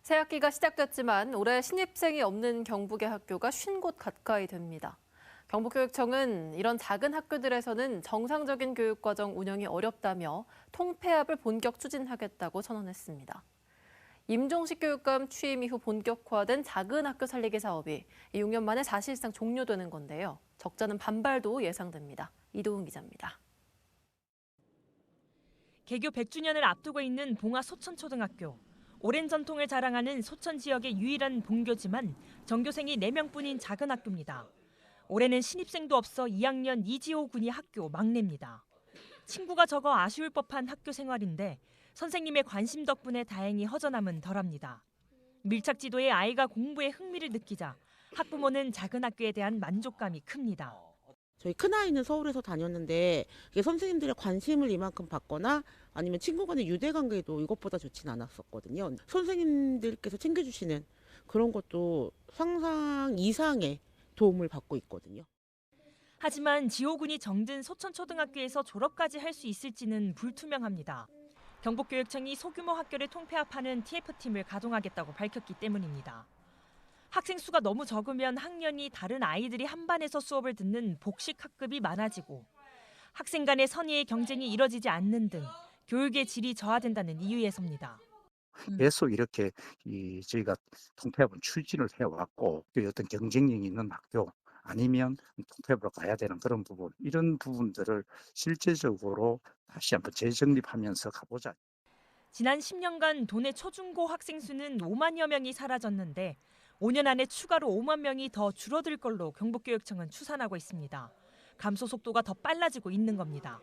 새 학기가 시작됐지만 올해 신입생이 없는 경북의 학교가 50곳 가까이 됩니다. 경북교육청은 이런 작은 학교들에서는 정상적인 교육과정 운영이 어렵다며 통폐합을 본격 추진하겠다고 선언했습니다. 임종식 교육감 취임 이후 본격화된 작은 학교 살리기 사업이 6년 만에 사실상 종료되는 건데요. 적잖은 반발도 예상됩니다. 이도훈 기자입니다. 개교 100주년을 앞두고 있는 봉화 소천초등학교. 오랜 전통을 자랑하는 소천 지역의 유일한 본교지만 전교생이 4명뿐인 작은 학교입니다. 올해는 신입생도 없어 2학년 이지호 군이 학교 막내입니다. 친구가 적어 아쉬울 법한 학교 생활인데 선생님의 관심 덕분에 다행히 허전함은 덜합니다. 밀착 지도에 아이가 공부에 흥미를 느끼자 학부모는 작은 학교에 대한 만족감이 큽니다. 저희 큰아이는 서울에서 다녔는데 이게 선생님들의 관심을 이만큼 받거나 아니면 친구 간의 유대관계도 이것보다 좋진 않았었거든요. 선생님들께서 챙겨주시는 그런 것도 상상 이상의 도움을 받고 있거든요. 하지만 지호 군이 정든 소천초등학교에서 졸업까지 할 수 있을지는 불투명합니다. 경북교육청이 소규모 학교를 통폐합하는 TF팀을 가동하겠다고 밝혔기 때문입니다. 학생 수가 너무 적으면 학년이 다른 아이들이 한 반에서 수업을 듣는 복식 학급이 많아지고 학생 간의 선의의 경쟁이 이뤄지지 않는 등 교육의 질이 저하된다는 이유에서입니다. 계속 이렇게 저희가 통폐합은 추진을 해왔고 어떤 경쟁력이 있는 학교 아니면 통폐합으로 가야 되는 그런 부분 이런 부분들을 실제적으로 다시 한번 재정립하면서 가보자. 지난 10년간 도내 초중고 학생 수는 5만여 명이 사라졌는데 5년 안에 추가로 5만 명이 더 줄어들 걸로 경북교육청은 추산하고 있습니다. 감소 속도가 더 빨라지고 있는 겁니다.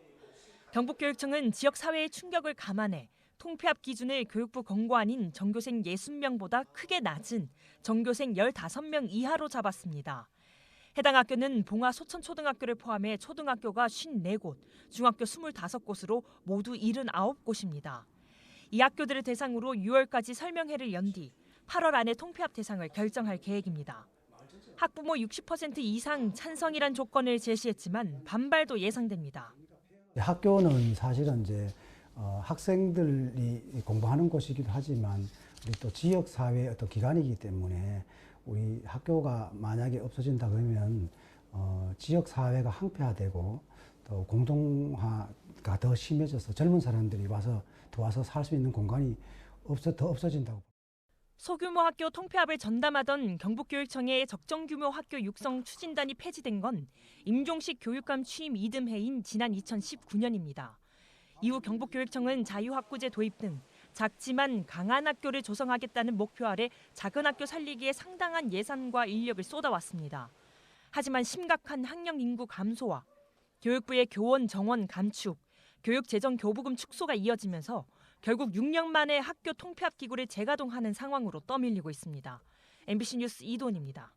경북교육청은 지역사회의 충격을 감안해 통폐합 기준을 교육부 권고안인 전교생 60명보다 크게 낮은 전교생 15명 이하로 잡았습니다. 해당 학교는 봉화 소천초등학교를 포함해 초등학교가 54곳, 중학교 25곳으로 모두 79곳입니다. 이 학교들을 대상으로 6월까지 설명회를 연 뒤 8월 안에 통폐합 대상을 결정할 계획입니다. 학부모 60% 이상 찬성이란 조건을 제시했지만 반발도 예상됩니다. 학교는 사실은 이제 학생들이 공부하는 곳이기도 하지만 우리 또 지역 사회의 어떤 기관이기 때문에 우리 학교가 만약에 없어진다 그러면 지역 사회가 항폐화되고 또 공동화가 더 심해져서 젊은 사람들이 더 와서 살 수 있는 공간이 더 없어진다고. 소규모 학교 통폐합을 전담하던 경북교육청의 적정규모 학교 육성 추진단이 폐지된 건 임종식 교육감 취임 이듬해인 지난 2019년입니다. 이후 경북교육청은 자유학구제 도입 등 작지만 강한 학교를 조성하겠다는 목표 아래 작은 학교 살리기에 상당한 예산과 인력을 쏟아왔습니다. 하지만 심각한 학령 인구 감소와 교육부의 교원 정원 감축, 교육재정 교부금 축소가 이어지면서 결국 6년 만에 학교 통폐합 기구를 재가동하는 상황으로 떠밀리고 있습니다. MBC 뉴스 이도훈입니다.